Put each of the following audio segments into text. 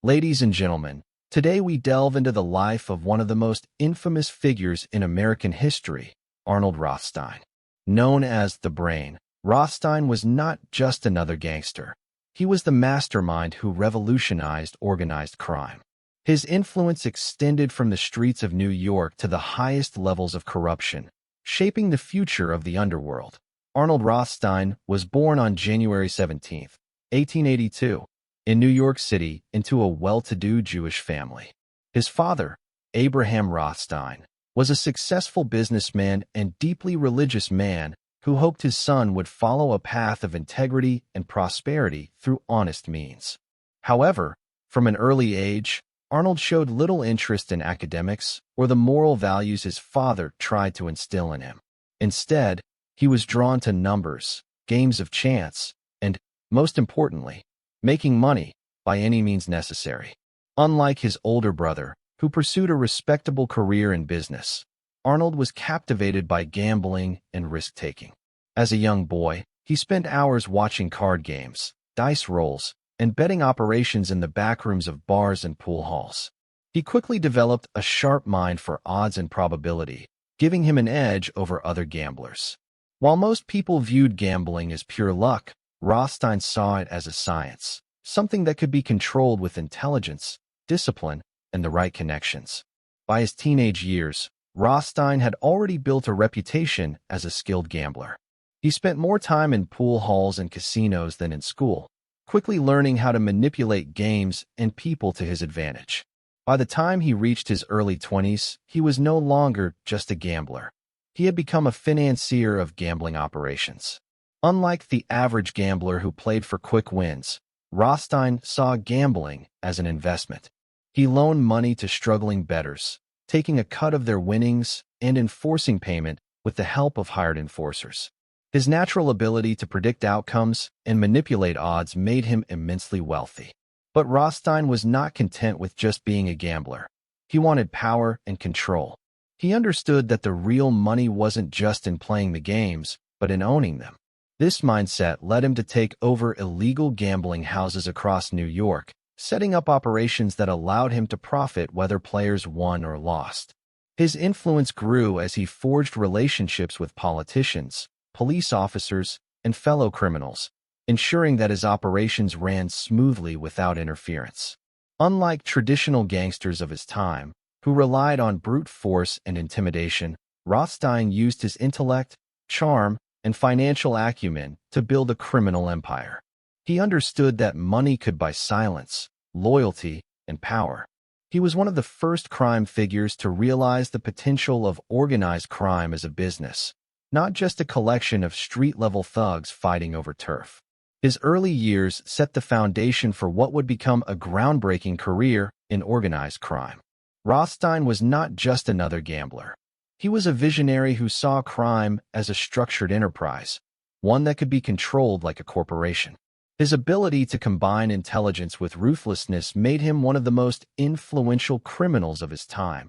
Ladies and gentlemen, today we delve into the life of one of the most infamous figures in American history, Arnold Rothstein. Known as the Brain, Rothstein was not just another gangster. He was the mastermind who revolutionized organized crime. His influence extended from the streets of New York to the highest levels of corruption, shaping the future of the underworld. Arnold Rothstein was born on January 17, 1882, in New York City into a well-to-do Jewish family. His father, Abraham Rothstein, was a successful businessman and deeply religious man who hoped his son would follow a path of integrity and prosperity through honest means. However, from an early age, Arnold showed little interest in academics or the moral values his father tried to instill in him. Instead, he was drawn to numbers, games of chance, and, most importantly, making money by any means necessary. Unlike his older brother, who pursued a respectable career in business, Arnold was captivated by gambling and risk-taking. As a young boy, he spent hours watching card games, dice rolls, and betting operations in the backrooms of bars and pool halls. He quickly developed a sharp mind for odds and probability, giving him an edge over other gamblers. While most people viewed gambling as pure luck, Rothstein saw it as a science, something that could be controlled with intelligence, discipline, and the right connections. By his teenage years, Rothstein had already built a reputation as a skilled gambler. He spent more time in pool halls and casinos than in school, quickly learning how to manipulate games and people to his advantage. By the time he reached his early 20s, he was no longer just a gambler. He had become a financier of gambling operations. Unlike the average gambler who played for quick wins, Rothstein saw gambling as an investment. He loaned money to struggling bettors, taking a cut of their winnings and enforcing payment with the help of hired enforcers. His natural ability to predict outcomes and manipulate odds made him immensely wealthy. But Rothstein was not content with just being a gambler. He wanted power and control. He understood that the real money wasn't just in playing the games, but in owning them. This mindset led him to take over illegal gambling houses across New York, setting up operations that allowed him to profit whether players won or lost. His influence grew as he forged relationships with politicians, police officers, and fellow criminals, ensuring that his operations ran smoothly without interference. Unlike traditional gangsters of his time, who relied on brute force and intimidation, Rothstein used his intellect, charm, and financial acumen to build a criminal empire. He understood that money could buy silence, loyalty, and power. He was one of the first crime figures to realize the potential of organized crime as a business, not just a collection of street-level thugs fighting over turf. His early years set the foundation for what would become a groundbreaking career in organized crime. Rothstein was not just another gambler. He was a visionary who saw crime as a structured enterprise, one that could be controlled like a corporation. His ability to combine intelligence with ruthlessness made him one of the most influential criminals of his time,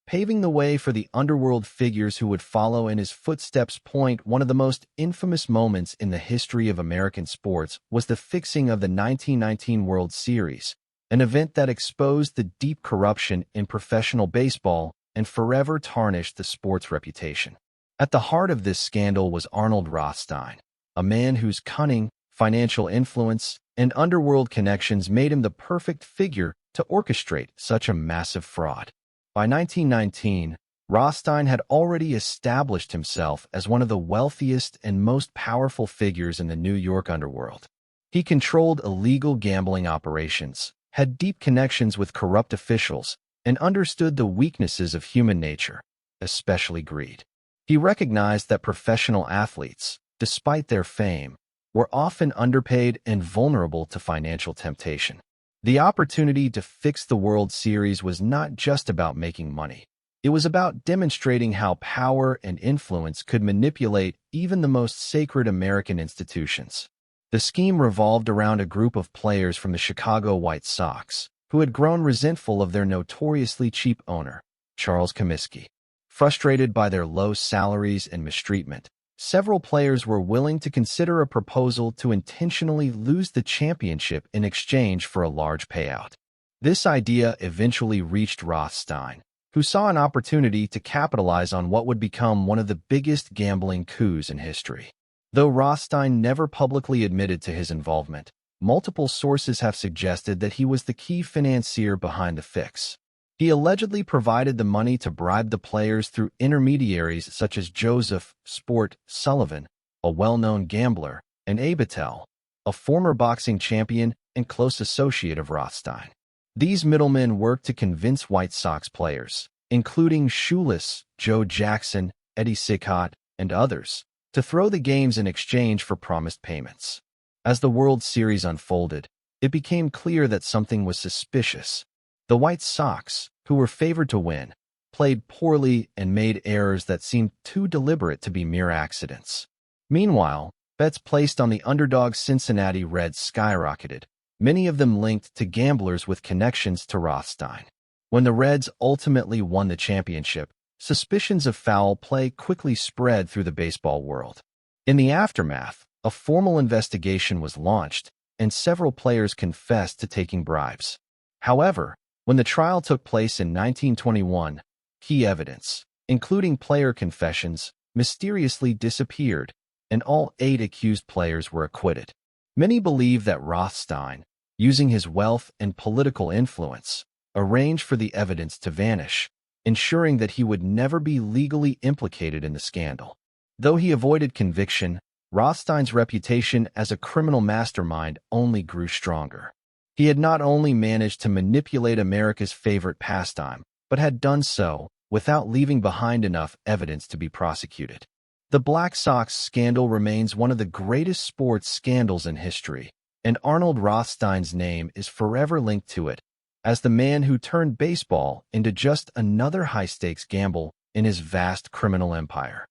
paving the way for the underworld figures who would follow in his footsteps. One of the most infamous moments in the history of American sports was the fixing of the 1919 World Series, an event that exposed the deep corruption in professional baseball and forever tarnished the sport's reputation. At the heart of this scandal was Arnold Rothstein, a man whose cunning, financial influence, and underworld connections made him the perfect figure to orchestrate such a massive fraud. By 1919, Rothstein had already established himself as one of the wealthiest and most powerful figures in the New York underworld. He controlled illegal gambling operations, had deep connections with corrupt officials, and understood the weaknesses of human nature, especially greed. He recognized that professional athletes, despite their fame, were often underpaid and vulnerable to financial temptation. The opportunity to fix the World Series was not just about making money. It was about demonstrating how power and influence could manipulate even the most sacred American institutions. The scheme revolved around a group of players from the Chicago White Sox, who had grown resentful of their notoriously cheap owner, Charles Comiskey. Frustrated by their low salaries and mistreatment, several players were willing to consider a proposal to intentionally lose the championship in exchange for a large payout. This idea eventually reached Rothstein, who saw an opportunity to capitalize on what would become one of the biggest gambling coups in history. Though Rothstein never publicly admitted to his involvement, multiple sources have suggested that he was the key financier behind the fix. He allegedly provided the money to bribe the players through intermediaries such as Joseph "Sport" Sullivan, a well-known gambler, and Abitel, a former boxing champion and close associate of Rothstein. These middlemen worked to convince White Sox players, including Shoeless, Joe Jackson, Eddie Sicott, and others, to throw the games in exchange for promised payments. As the World Series unfolded, it became clear that something was suspicious. The White Sox, who were favored to win, played poorly and made errors that seemed too deliberate to be mere accidents. Meanwhile, bets placed on the underdog Cincinnati Reds skyrocketed, many of them linked to gamblers with connections to Rothstein. When the Reds ultimately won the championship, suspicions of foul play quickly spread through the baseball world. In the aftermath, a formal investigation was launched, and several players confessed to taking bribes. However, when the trial took place in 1921, key evidence, including player confessions, mysteriously disappeared, and all 8 accused players were acquitted. Many believe that Rothstein, using his wealth and political influence, arranged for the evidence to vanish, ensuring that he would never be legally implicated in the scandal. Though he avoided conviction, Rothstein's reputation as a criminal mastermind only grew stronger. He had not only managed to manipulate America's favorite pastime, but had done so without leaving behind enough evidence to be prosecuted. The Black Sox Scandal remains one of the greatest sports scandals in history, and Arnold Rothstein's name is forever linked to it as the man who turned baseball into just another high-stakes gamble in his vast criminal empire.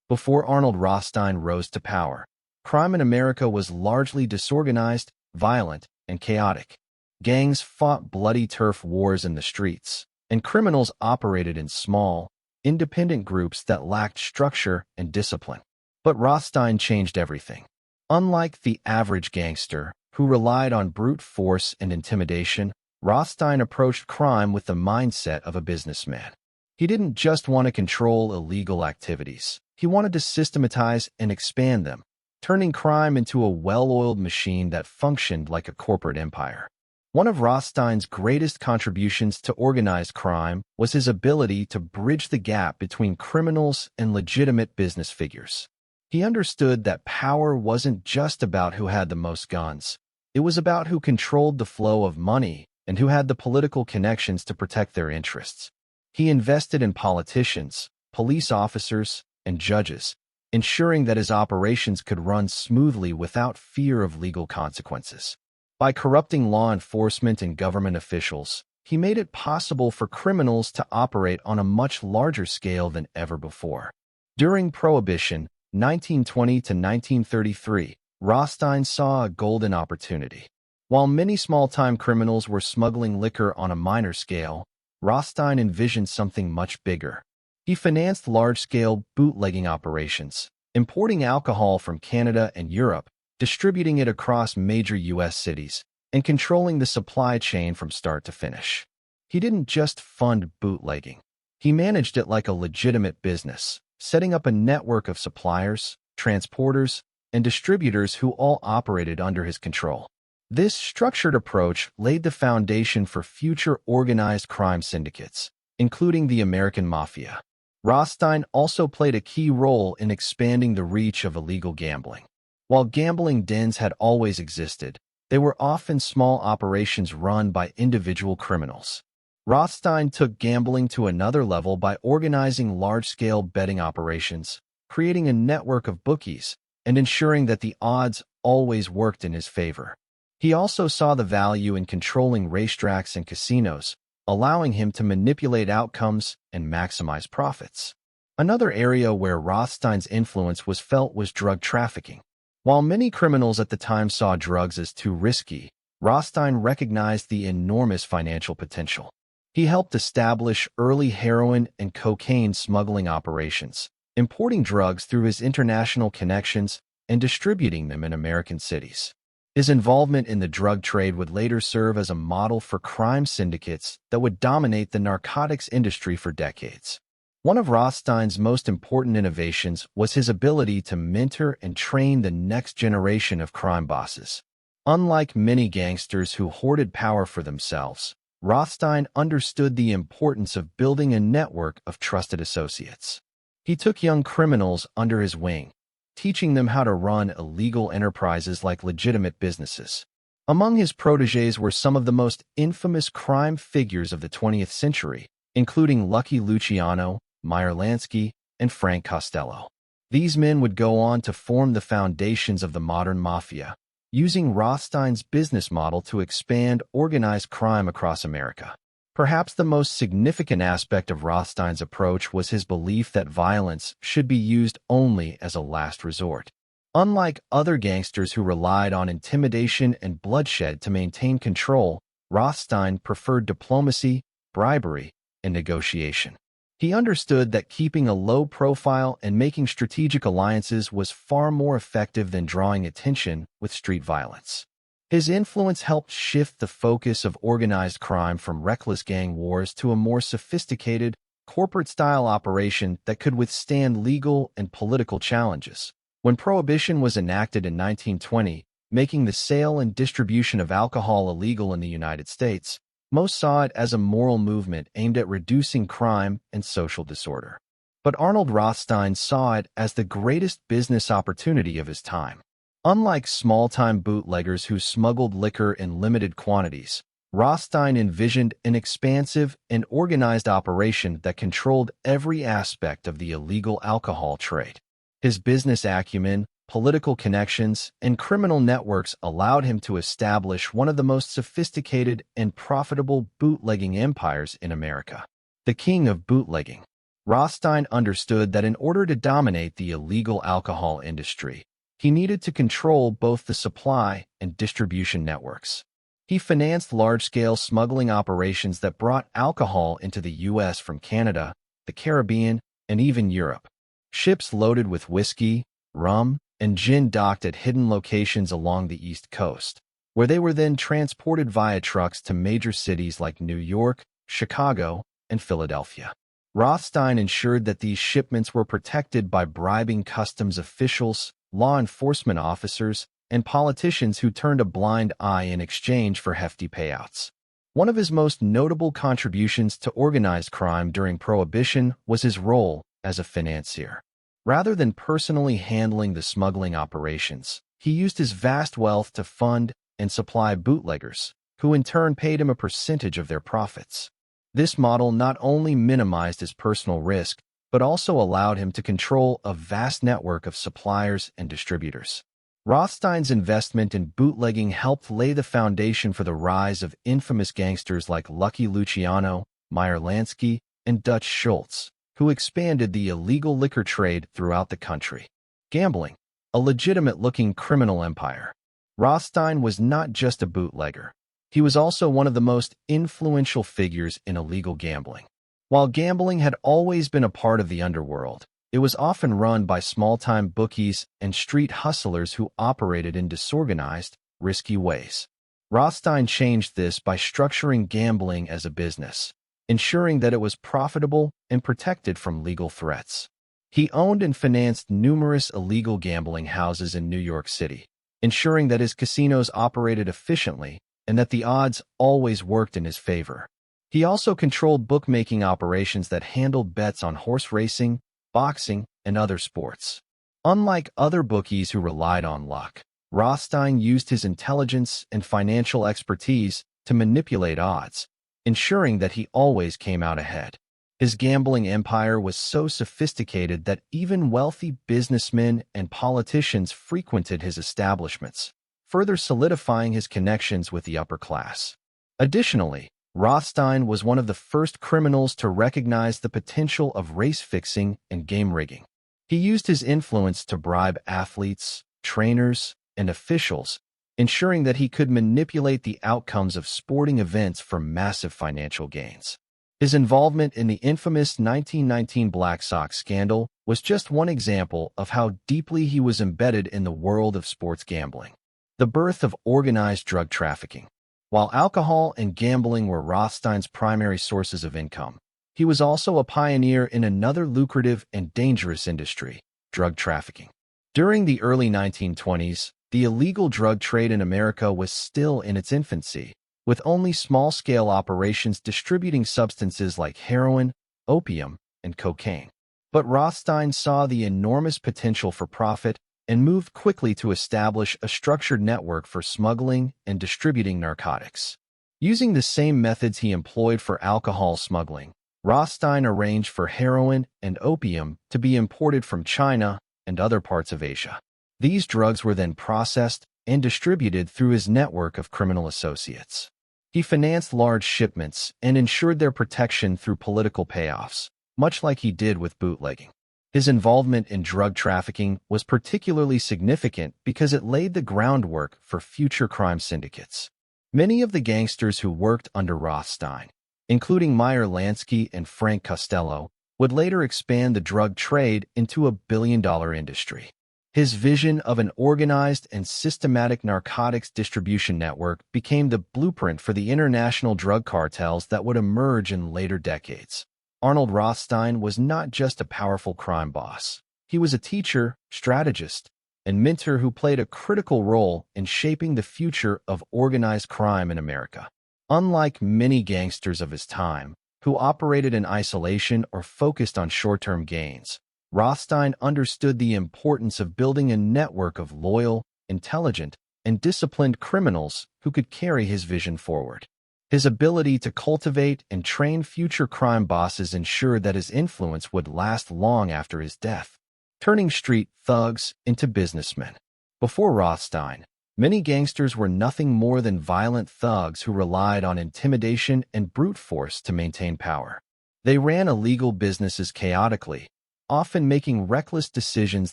Before Arnold Rothstein rose to power, crime in America was largely disorganized, violent, and chaotic. Gangs fought bloody turf wars in the streets, and criminals operated in small, independent groups that lacked structure and discipline. But Rothstein changed everything. Unlike the average gangster, who relied on brute force and intimidation, Rothstein approached crime with the mindset of a businessman. He didn't just want to control illegal activities. He wanted to systematize and expand them, turning crime into a well-oiled machine that functioned like a corporate empire. One of Rothstein's greatest contributions to organized crime was his ability to bridge the gap between criminals and legitimate business figures. He understood that power wasn't just about who had the most guns. It was about who controlled the flow of money and who had the political connections to protect their interests. He invested in politicians, police officers, and judges, ensuring that his operations could run smoothly without fear of legal consequences. By corrupting law enforcement and government officials, he made it possible for criminals to operate on a much larger scale than ever before. During Prohibition, 1920 to 1933, Rothstein saw a golden opportunity. While many small-time criminals were smuggling liquor on a minor scale, Rothstein envisioned something much bigger. He financed large-scale bootlegging operations, importing alcohol from Canada and Europe, distributing it across major U.S. cities, and controlling the supply chain from start to finish. He didn't just fund bootlegging. He managed it like a legitimate business, setting up a network of suppliers, transporters, and distributors who all operated under his control. This structured approach laid the foundation for future organized crime syndicates, including the American mafia. Rothstein also played a key role in expanding the reach of illegal gambling. While gambling dens had always existed, they were often small operations run by individual criminals. Rothstein took gambling to another level by organizing large-scale betting operations, creating a network of bookies, and ensuring that the odds always worked in his favor. He also saw the value in controlling racetracks and casinos, allowing him to manipulate outcomes and maximize profits. Another area where Rothstein's influence was felt was drug trafficking. While many criminals at the time saw drugs as too risky, Rothstein recognized the enormous financial potential. He helped establish early heroin and cocaine smuggling operations, importing drugs through his international connections and distributing them in American cities. His involvement in the drug trade would later serve as a model for crime syndicates that would dominate the narcotics industry for decades. One of Rothstein's most important innovations was his ability to mentor and train the next generation of crime bosses. Unlike many gangsters who hoarded power for themselves, Rothstein understood the importance of building a network of trusted associates. He took young criminals under his wing, teaching them how to run illegal enterprises like legitimate businesses. Among his protégés were some of the most infamous crime figures of the 20th century, including Lucky Luciano, Meyer Lansky, and Frank Costello. These men would go on to form the foundations of the modern mafia, using Rothstein's business model to expand organized crime across America. Perhaps the most significant aspect of Rothstein's approach was his belief that violence should be used only as a last resort. Unlike other gangsters who relied on intimidation and bloodshed to maintain control, Rothstein preferred diplomacy, bribery, and negotiation. He understood that keeping a low profile and making strategic alliances was far more effective than drawing attention with street violence. His influence helped shift the focus of organized crime from reckless gang wars to a more sophisticated, corporate-style operation that could withstand legal and political challenges. When Prohibition was enacted in 1920, making the sale and distribution of alcohol illegal in the United States, most saw it as a moral movement aimed at reducing crime and social disorder. But Arnold Rothstein saw it as the greatest business opportunity of his time. Unlike small-time bootleggers who smuggled liquor in limited quantities, Rothstein envisioned an expansive and organized operation that controlled every aspect of the illegal alcohol trade. His business acumen, political connections, and criminal networks allowed him to establish one of the most sophisticated and profitable bootlegging empires in America. The king of bootlegging. Rothstein understood that in order to dominate the illegal alcohol industry, he needed to control both the supply and distribution networks. He financed large-scale smuggling operations that brought alcohol into the U.S. from Canada, the Caribbean, and even Europe. Ships loaded with whiskey, rum, and gin docked at hidden locations along the East Coast, where they were then transported via trucks to major cities like New York, Chicago, and Philadelphia. Rothstein ensured that these shipments were protected by bribing customs officials, law enforcement officers, and politicians who turned a blind eye in exchange for hefty payouts. One of his most notable contributions to organized crime during Prohibition was his role as a financier. Rather than personally handling the smuggling operations, he used his vast wealth to fund and supply bootleggers, who in turn paid him a percentage of their profits. This model not only minimized his personal risk, but also allowed him to control a vast network of suppliers and distributors. Rothstein's investment in bootlegging helped lay the foundation for the rise of infamous gangsters like Lucky Luciano, Meyer Lansky, and Dutch Schultz, who expanded the illegal liquor trade throughout the country. Gambling, a legitimate-looking criminal empire. Rothstein was not just a bootlegger. He was also one of the most influential figures in illegal gambling. While gambling had always been a part of the underworld, it was often run by small-time bookies and street hustlers who operated in disorganized, risky ways. Rothstein changed this by structuring gambling as a business, ensuring that it was profitable and protected from legal threats. He owned and financed numerous illegal gambling houses in New York City, ensuring that his casinos operated efficiently and that the odds always worked in his favor. He also controlled bookmaking operations that handled bets on horse racing, boxing, and other sports. Unlike other bookies who relied on luck, Rothstein used his intelligence and financial expertise to manipulate odds, ensuring that he always came out ahead. His gambling empire was so sophisticated that even wealthy businessmen and politicians frequented his establishments, further solidifying his connections with the upper class. Additionally, Rothstein was one of the first criminals to recognize the potential of race fixing and game rigging. He used his influence to bribe athletes, trainers, and officials, ensuring that he could manipulate the outcomes of sporting events for massive financial gains. His involvement in the infamous 1919 Black Sox Scandal was just one example of how deeply he was embedded in the world of sports gambling. The birth of organized drug trafficking. While alcohol and gambling were Rothstein's primary sources of income, he was also a pioneer in another lucrative and dangerous industry, drug trafficking. During the early 1920s, the illegal drug trade in America was still in its infancy, with only small-scale operations distributing substances like heroin, opium, and cocaine. But Rothstein saw the enormous potential for profit and moved quickly to establish a structured network for smuggling and distributing narcotics. Using the same methods he employed for alcohol smuggling, Rothstein arranged for heroin and opium to be imported from China and other parts of Asia. These drugs were then processed and distributed through his network of criminal associates. He financed large shipments and ensured their protection through political payoffs, much like he did with bootlegging. His involvement in drug trafficking was particularly significant because it laid the groundwork for future crime syndicates. Many of the gangsters who worked under Rothstein, including Meyer Lansky and Frank Costello, would later expand the drug trade into a billion-dollar industry. His vision of an organized and systematic narcotics distribution network became the blueprint for the international drug cartels that would emerge in later decades. Arnold Rothstein was not just a powerful crime boss. He was a teacher, strategist, and mentor who played a critical role in shaping the future of organized crime in America. Unlike many gangsters of his time, who operated in isolation or focused on short-term gains, Rothstein understood the importance of building a network of loyal, intelligent, and disciplined criminals who could carry his vision forward. His ability to cultivate and train future crime bosses ensured that his influence would last long after his death, turning street thugs into businessmen. Before Rothstein, many gangsters were nothing more than violent thugs who relied on intimidation and brute force to maintain power. They ran illegal businesses chaotically, often making reckless decisions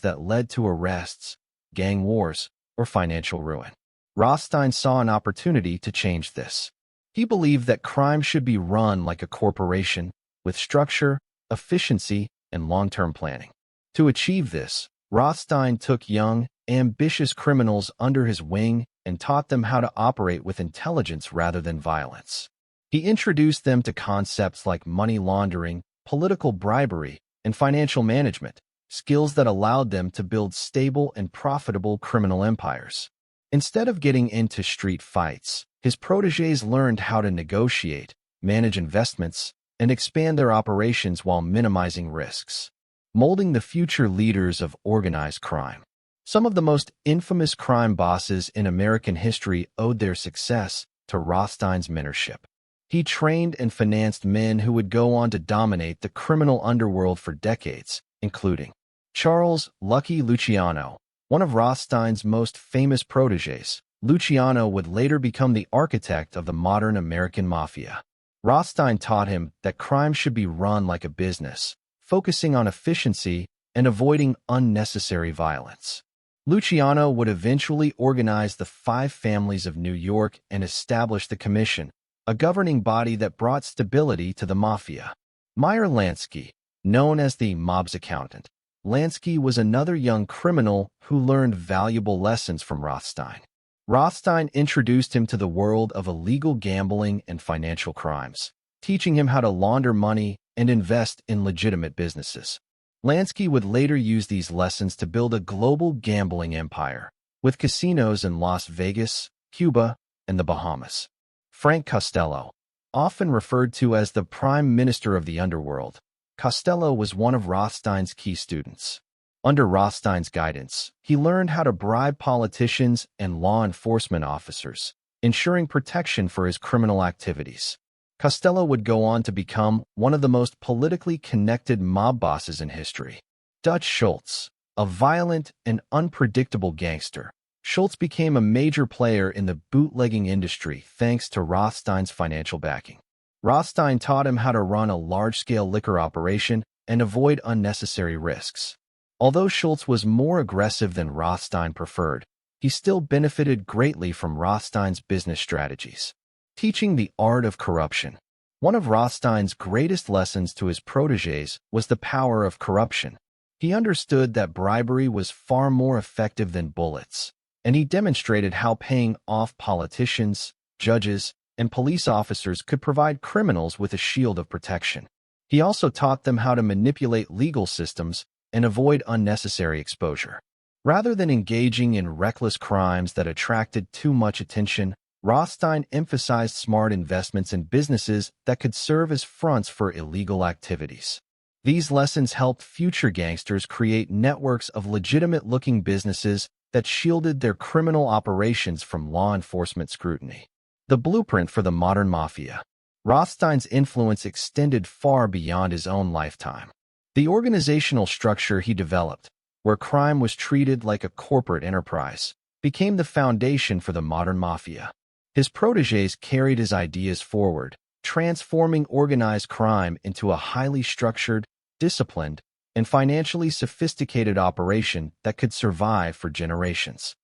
that led to arrests, gang wars, or financial ruin. Rothstein saw an opportunity to change this. He believed that crime should be run like a corporation, with structure, efficiency, and long-term planning. To achieve this, Rothstein took young, ambitious criminals under his wing and taught them how to operate with intelligence rather than violence. He introduced them to concepts like money laundering, political bribery, and financial management, skills that allowed them to build stable and profitable criminal empires. Instead of getting into street fights, his protégés learned how to negotiate, manage investments, and expand their operations while minimizing risks, molding the future leaders of organized crime. Some of the most infamous crime bosses in American history owed their success to Rothstein's mentorship. He trained and financed men who would go on to dominate the criminal underworld for decades, including Charles "Lucky" Luciano, one of Rothstein's most famous protégés. Luciano would later become the architect of the modern American mafia. Rothstein taught him that crime should be run like a business, focusing on efficiency and avoiding unnecessary violence. Luciano would eventually organize the Five Families of New York and establish the Commission, a governing body that brought stability to the mafia. Meyer Lansky, known as the mob's accountant, Lansky was another young criminal who learned valuable lessons from Rothstein. Rothstein introduced him to the world of illegal gambling and financial crimes, teaching him how to launder money and invest in legitimate businesses. Lansky would later use these lessons to build a global gambling empire, with casinos in Las Vegas, Cuba, and the Bahamas. Frank Costello, often referred to as the Prime Minister of the Underworld, Costello was one of Rothstein's key students. Under Rothstein's guidance, he learned how to bribe politicians and law enforcement officers, ensuring protection for his criminal activities. Costello would go on to become one of the most politically connected mob bosses in history. Dutch Schultz, a violent and unpredictable gangster, Schultz became a major player in the bootlegging industry thanks to Rothstein's financial backing. Rothstein taught him how to run a large-scale liquor operation and avoid unnecessary risks. Although Schultz was more aggressive than Rothstein preferred, he still benefited greatly from Rothstein's business strategies. Teaching the art of corruption. One of Rothstein's greatest lessons to his protégés was the power of corruption. He understood that bribery was far more effective than bullets, and he demonstrated how paying off politicians, judges, and police officers could provide criminals with a shield of protection. He also taught them how to manipulate legal systems and avoid unnecessary exposure. Rather than engaging in reckless crimes that attracted too much attention, Rothstein emphasized smart investments in businesses that could serve as fronts for illegal activities. These lessons helped future gangsters create networks of legitimate-looking businesses that shielded their criminal operations from law enforcement scrutiny. The blueprint for the modern mafia. Rothstein's influence extended far beyond his own lifetime. The organizational structure he developed, where crime was treated like a corporate enterprise, became the foundation for the modern mafia. His protégés carried his ideas forward, transforming organized crime into a highly structured, disciplined, and financially sophisticated operation that could survive for generations.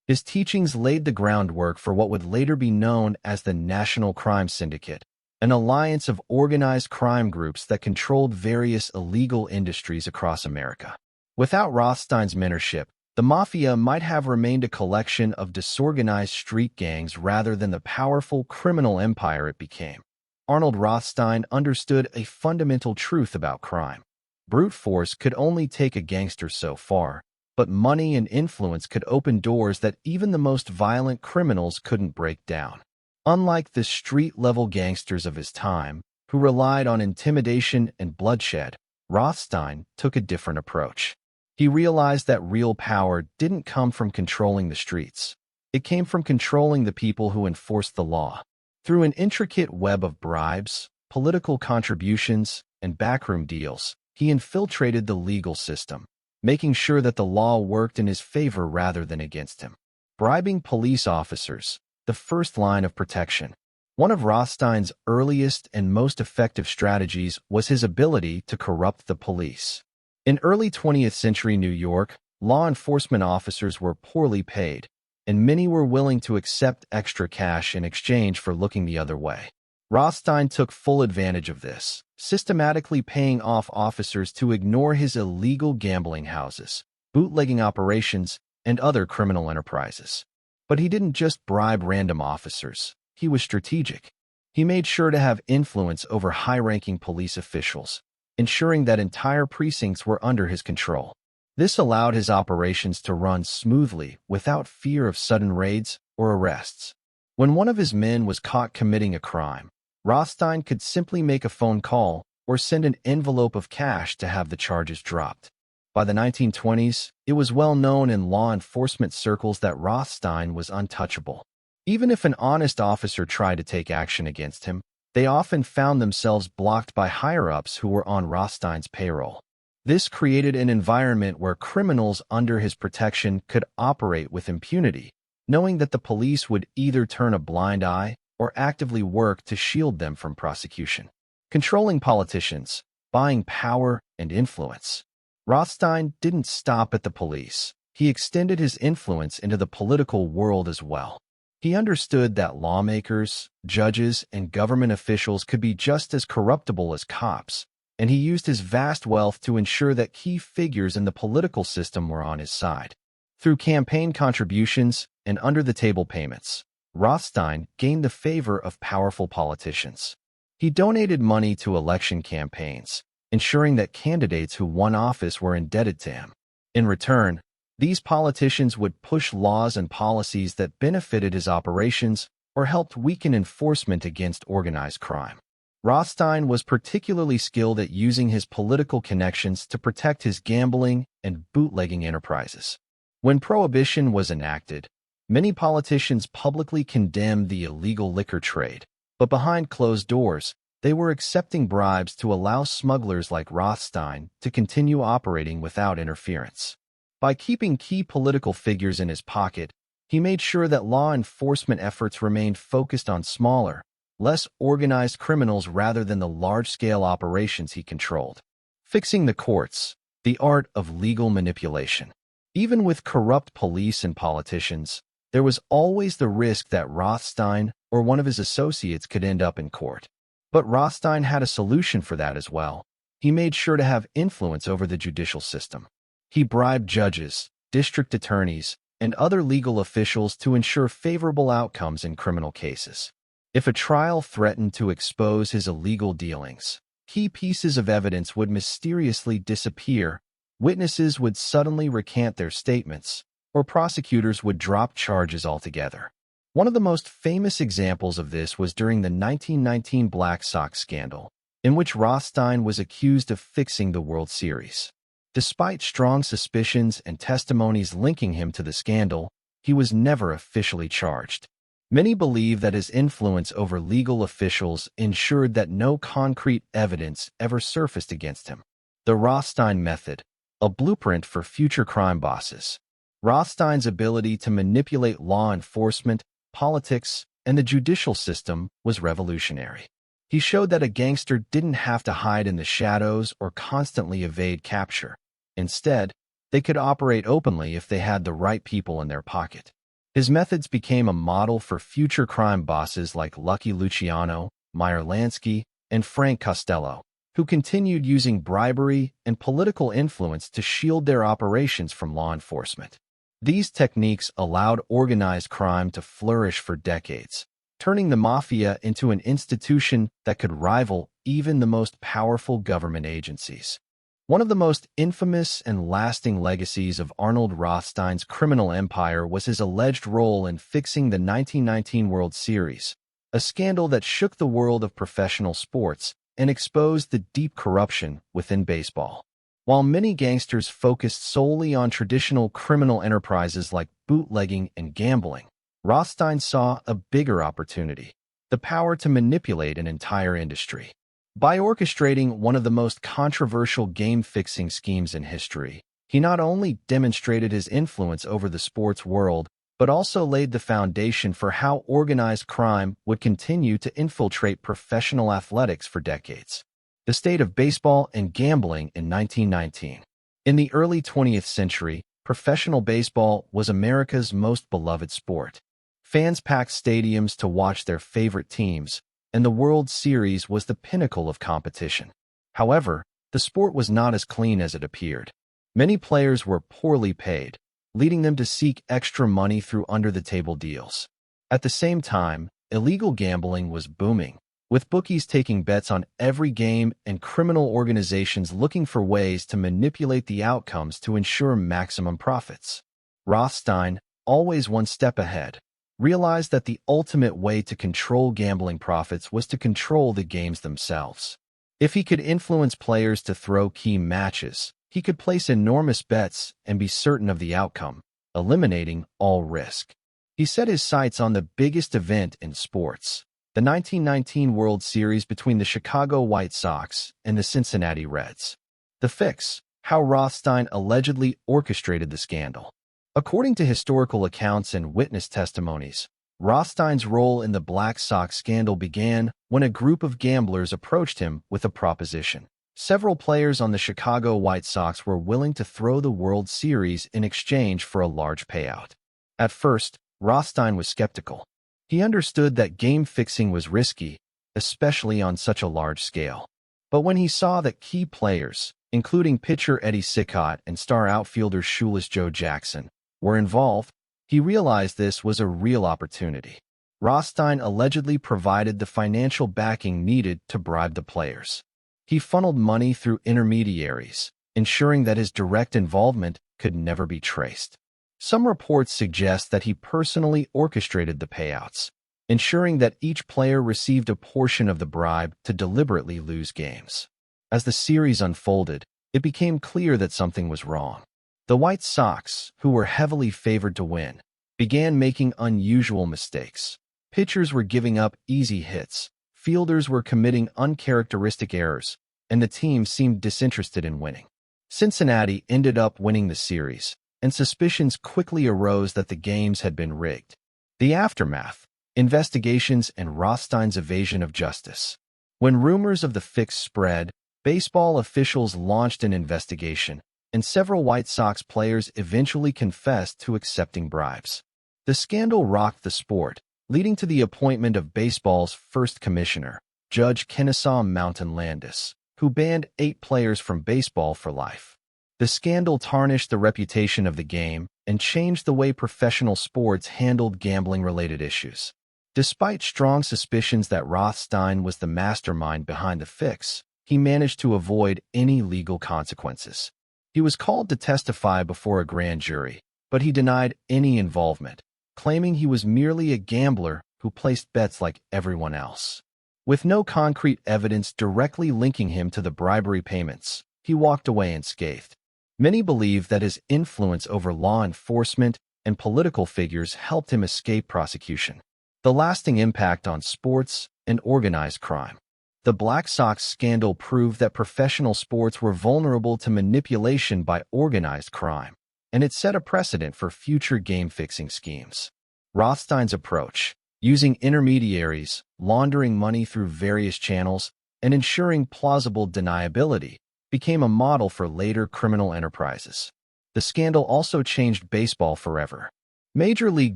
His teachings laid the groundwork for what would later be known as the National Crime Syndicate, an alliance of organized crime groups that controlled various illegal industries across America. Without Rothstein's mentorship, the mafia might have remained a collection of disorganized street gangs rather than the powerful criminal empire it became. Arnold Rothstein understood a fundamental truth about crime. Brute force could only take a gangster so far, but money and influence could open doors that even the most violent criminals couldn't break down. Unlike the street-level gangsters of his time, who relied on intimidation and bloodshed, Rothstein took a different approach. He realized that real power didn't come from controlling the streets. It came from controlling the people who enforced the law. Through an intricate web of bribes, political contributions, and backroom deals, he infiltrated the legal system, making sure that the law worked in his favor rather than against him. Bribing police officers, the first line of protection. One of Rothstein's earliest and most effective strategies was his ability to corrupt the police. In early 20th century New York, law enforcement officers were poorly paid, and many were willing to accept extra cash in exchange for looking the other way. Rothstein took full advantage of this, systematically paying off officers to ignore his illegal gambling houses, bootlegging operations, and other criminal enterprises. But he didn't just bribe random officers. He was strategic. He made sure to have influence over high-ranking police officials, ensuring that entire precincts were under his control. This allowed his operations to run smoothly without fear of sudden raids or arrests. When one of his men was caught committing a crime, Rothstein could simply make a phone call or send an envelope of cash to have the charges dropped. By the 1920s, it was well known in law enforcement circles that Rothstein was untouchable. Even if an honest officer tried to take action against him, they often found themselves blocked by higher-ups who were on Rothstein's payroll. This created an environment where criminals under his protection could operate with impunity, knowing that the police would either turn a blind eye or actively work to shield them from prosecution. Controlling politicians, buying power and influence. Rothstein didn't stop at the police. He extended his influence into the political world as well. He understood that lawmakers, judges, and government officials could be just as corruptible as cops, and he used his vast wealth to ensure that key figures in the political system were on his side. Through campaign contributions and under-the-table payments, Rothstein gained the favor of powerful politicians. He donated money to election campaigns, ensuring that candidates who won office were indebted to him. In return, these politicians would push laws and policies that benefited his operations or helped weaken enforcement against organized crime. Rothstein was particularly skilled at using his political connections to protect his gambling and bootlegging enterprises. When prohibition was enacted, many politicians publicly condemned the illegal liquor trade, but behind closed doors, they were accepting bribes to allow smugglers like Rothstein to continue operating without interference. By keeping key political figures in his pocket, he made sure that law enforcement efforts remained focused on smaller, less organized criminals rather than the large-scale operations he controlled. Fixing the courts, the art of legal manipulation. Even with corrupt police and politicians, there was always the risk that Rothstein or one of his associates could end up in court. But Rothstein had a solution for that as well. He made sure to have influence over the judicial system. He bribed judges, district attorneys, and other legal officials to ensure favorable outcomes in criminal cases. If a trial threatened to expose his illegal dealings, key pieces of evidence would mysteriously disappear, witnesses would suddenly recant their statements, or prosecutors would drop charges altogether. One of the most famous examples of this was during the 1919 Black Sox Scandal, in which Rothstein was accused of fixing the World Series. Despite strong suspicions and testimonies linking him to the scandal, he was never officially charged. Many believe that his influence over legal officials ensured that no concrete evidence ever surfaced against him. The Rothstein method, a blueprint for future crime bosses. Rothstein's ability to manipulate law enforcement, politics, and the judicial system was revolutionary. He showed that a gangster didn't have to hide in the shadows or constantly evade capture. Instead, they could operate openly if they had the right people in their pocket. His methods became a model for future crime bosses like Lucky Luciano, Meyer Lansky, and Frank Costello, who continued using bribery and political influence to shield their operations from law enforcement. These techniques allowed organized crime to flourish for decades, turning the mafia into an institution that could rival even the most powerful government agencies. One of the most infamous and lasting legacies of Arnold Rothstein's criminal empire was his alleged role in fixing the 1919 World Series, a scandal that shook the world of professional sports and exposed the deep corruption within baseball. While many gangsters focused solely on traditional criminal enterprises like bootlegging and gambling, Rothstein saw a bigger opportunity: the power to manipulate an entire industry. By orchestrating one of the most controversial game-fixing schemes in history, he not only demonstrated his influence over the sports world, but also laid the foundation for how organized crime would continue to infiltrate professional athletics for decades. The state of baseball and gambling in 1919. In the early 20th century, professional baseball was America's most beloved sport. Fans packed stadiums to watch their favorite teams, and the World Series was the pinnacle of competition. However, the sport was not as clean as it appeared. Many players were poorly paid, leading them to seek extra money through under-the-table deals. At the same time, illegal gambling was booming, with bookies taking bets on every game and criminal organizations looking for ways to manipulate the outcomes to ensure maximum profits. Rothstein, always one step ahead, realized that the ultimate way to control gambling profits was to control the games themselves. If he could influence players to throw key matches, he could place enormous bets and be certain of the outcome, eliminating all risk. He set his sights on the biggest event in sports, the 1919 World Series between the Chicago White Sox and the Cincinnati Reds. The fix: how Rothstein allegedly orchestrated the scandal. According to historical accounts and witness testimonies, Rothstein's role in the Black Sox Scandal began when a group of gamblers approached him with a proposition. Several players on the Chicago White Sox were willing to throw the World Series in exchange for a large payout. At first, Rothstein was skeptical. He understood that game fixing was risky, especially on such a large scale. But when he saw that key players, including pitcher Eddie Sickott and star outfielder Shoeless Joe Jackson, were involved, he realized this was a real opportunity. Rothstein allegedly provided the financial backing needed to bribe the players. He funneled money through intermediaries, ensuring that his direct involvement could never be traced. Some reports suggest that he personally orchestrated the payouts, ensuring that each player received a portion of the bribe to deliberately lose games. As the series unfolded, it became clear that something was wrong. The White Sox, who were heavily favored to win, began making unusual mistakes. Pitchers were giving up easy hits, fielders were committing uncharacteristic errors, and the team seemed disinterested in winning. Cincinnati ended up winning the series, and suspicions quickly arose that the games had been rigged. The aftermath: investigations and Rothstein's evasion of justice. When rumors of the fix spread, baseball officials launched an investigation, and several White Sox players eventually confessed to accepting bribes. The scandal rocked the sport, leading to the appointment of baseball's first commissioner, Judge Kennesaw Mountain Landis, who banned 8 players from baseball for life. The scandal tarnished the reputation of the game and changed the way professional sports handled gambling-related issues. Despite strong suspicions that Rothstein was the mastermind behind the fix, he managed to avoid any legal consequences. He was called to testify before a grand jury, but he denied any involvement, claiming he was merely a gambler who placed bets like everyone else. With no concrete evidence directly linking him to the bribery payments, he walked away unscathed. Many believe that his influence over law enforcement and political figures helped him escape prosecution. The lasting impact on sports and organized crime. The Black Sox scandal proved that professional sports were vulnerable to manipulation by organized crime, and it set a precedent for future game-fixing schemes. Rothstein's approach, using intermediaries, laundering money through various channels, and ensuring plausible deniability, became a model for later criminal enterprises. The scandal also changed baseball forever. Major League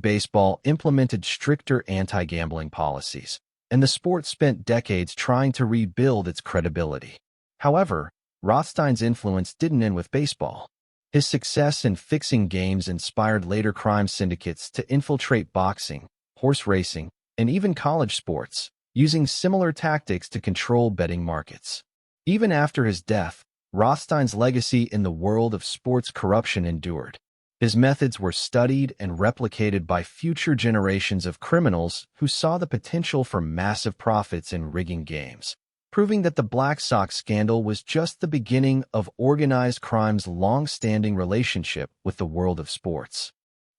Baseball implemented stricter anti-gambling policies, and the sport spent decades trying to rebuild its credibility. However, Rothstein's influence didn't end with baseball. His success in fixing games inspired later crime syndicates to infiltrate boxing, horse racing, and even college sports, using similar tactics to control betting markets. Even after his death, Rothstein's legacy in the world of sports corruption endured. His methods were studied and replicated by future generations of criminals who saw the potential for massive profits in rigging games, proving that the Black Sox scandal was just the beginning of organized crime's long-standing relationship with the world of sports.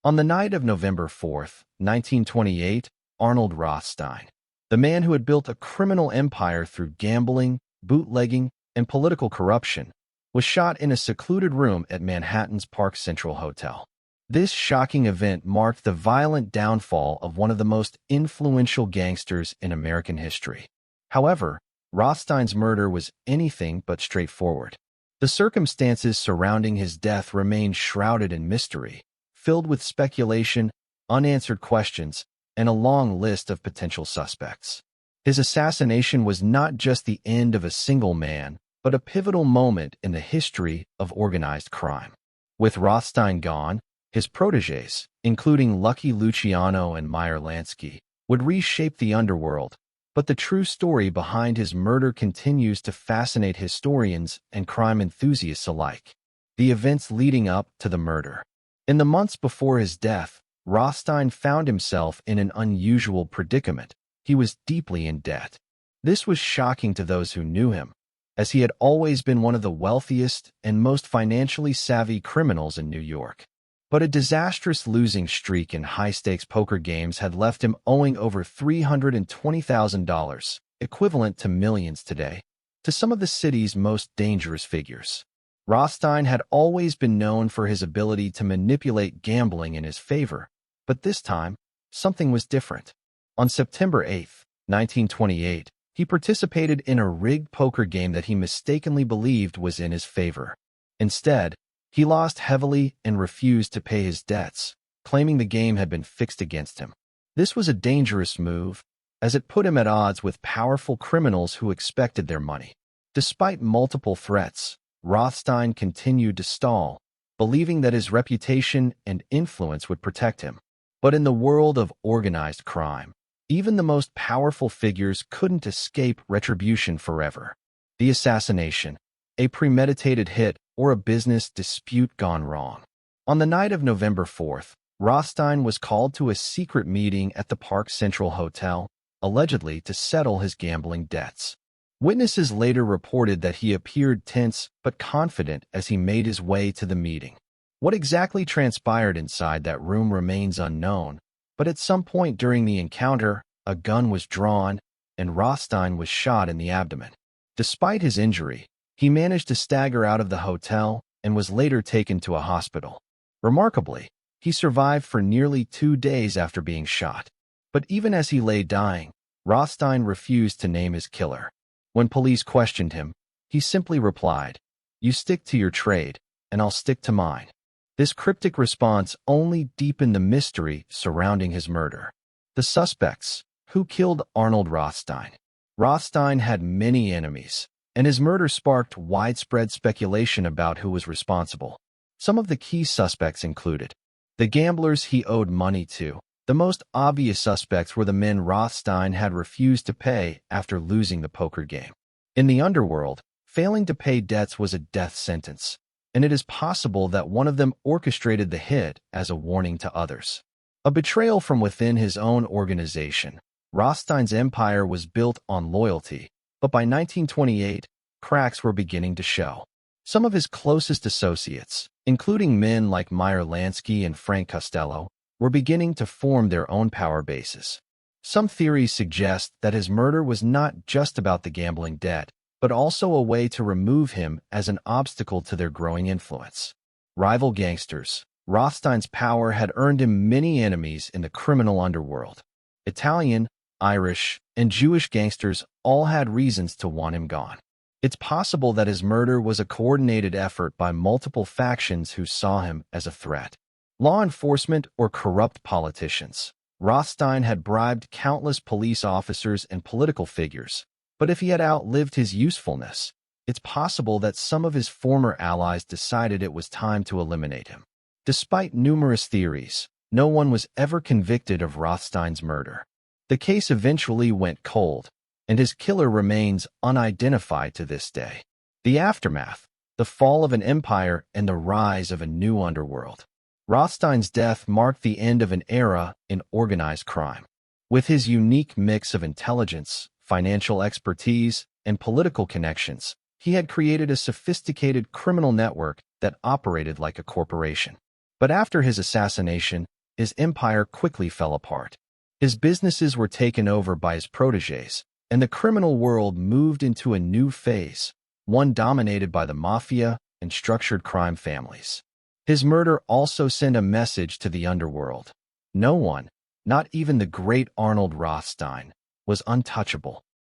On the night of November 4, 1928, Arnold Rothstein, the man who had built a criminal empire through gambling, bootlegging, and political corruption, was shot in a secluded room at Manhattan's Park Central Hotel. This shocking event marked the violent downfall of one of the most influential gangsters in American history. However, Rothstein's murder was anything but straightforward. The circumstances surrounding his death remained shrouded in mystery, filled with speculation, unanswered questions, and a long list of potential suspects. His assassination was not just the end of a single man, but a pivotal moment in the history of organized crime. With Rothstein gone, his protégés, including Lucky Luciano and Meyer Lansky, would reshape the underworld, but the true story behind his murder continues to fascinate historians and crime enthusiasts alike. The events leading up to the murder. In the months before his death, Rothstein found himself in an unusual predicament. He was deeply in debt. This was shocking to those who knew him, as he had always been one of the wealthiest and most financially savvy criminals in New York. But a disastrous losing streak in high-stakes poker games had left him owing over $320,000, equivalent to millions today, to some of the city's most dangerous figures. Rothstein had always been known for his ability to manipulate gambling in his favor, but this time, something was different. On September 8, 1928, he participated in a rigged poker game that he mistakenly believed was in his favor. Instead, he lost heavily and refused to pay his debts, claiming the game had been fixed against him. This was a dangerous move, as it put him at odds with powerful criminals who expected their money. Despite multiple threats, Rothstein continued to stall, believing that his reputation and influence would protect him. But in the world of organized crime, even the most powerful figures couldn't escape retribution forever. The assassination, a premeditated hit, or a business dispute gone wrong. On the night of November 4th, Rothstein was called to a secret meeting at the Park Central Hotel, allegedly to settle his gambling debts. Witnesses later reported that he appeared tense but confident as he made his way to the meeting. What exactly transpired inside that room remains unknown, but at some point during the encounter, a gun was drawn, and Rothstein was shot in the abdomen. Despite his injury, he managed to stagger out of the hotel and was later taken to a hospital. Remarkably, he survived for nearly 2 days after being shot. But even as he lay dying, Rothstein refused to name his killer. When police questioned him, he simply replied, "You stick to your trade, and I'll stick to mine." This cryptic response only deepened the mystery surrounding his murder. The suspects. Who killed Arnold Rothstein? Rothstein had many enemies, and his murder sparked widespread speculation about who was responsible. Some of the key suspects included the gamblers he owed money to. The most obvious suspects were the men Rothstein had refused to pay after losing the poker game. In the underworld, failing to pay debts was a death sentence, and it is possible that one of them orchestrated the hit as a warning to others. A betrayal from within his own organization. Rothstein's empire was built on loyalty, but by 1928, cracks were beginning to show. Some of his closest associates, including men like Meyer Lansky and Frank Costello, were beginning to form their own power bases. Some theories suggest that his murder was not just about the gambling debt, but also a way to remove him as an obstacle to their growing influence. Rival gangsters. Rothstein's power had earned him many enemies in the criminal underworld. Italian, Irish, and Jewish gangsters all had reasons to want him gone. It's possible that his murder was a coordinated effort by multiple factions who saw him as a threat. Law enforcement or corrupt politicians. Rothstein had bribed countless police officers and political figures, but if he had outlived his usefulness, it's possible that some of his former allies decided it was time to eliminate him. Despite numerous theories, no one was ever convicted of Rothstein's murder. The case eventually went cold, and his killer remains unidentified to this day. The aftermath, the fall of an empire and the rise of a new underworld. Rothstein's death marked the end of an era in organized crime. With his unique mix of intelligence, financial expertise, and political connections, he had created a sophisticated criminal network that operated like a corporation. But after his assassination, his empire quickly fell apart. His businesses were taken over by his protégés, and the criminal world moved into a new phase, one dominated by the mafia and structured crime families. His murder also sent a message to the underworld. No one, not even the great Arnold Rothstein, was untouchable.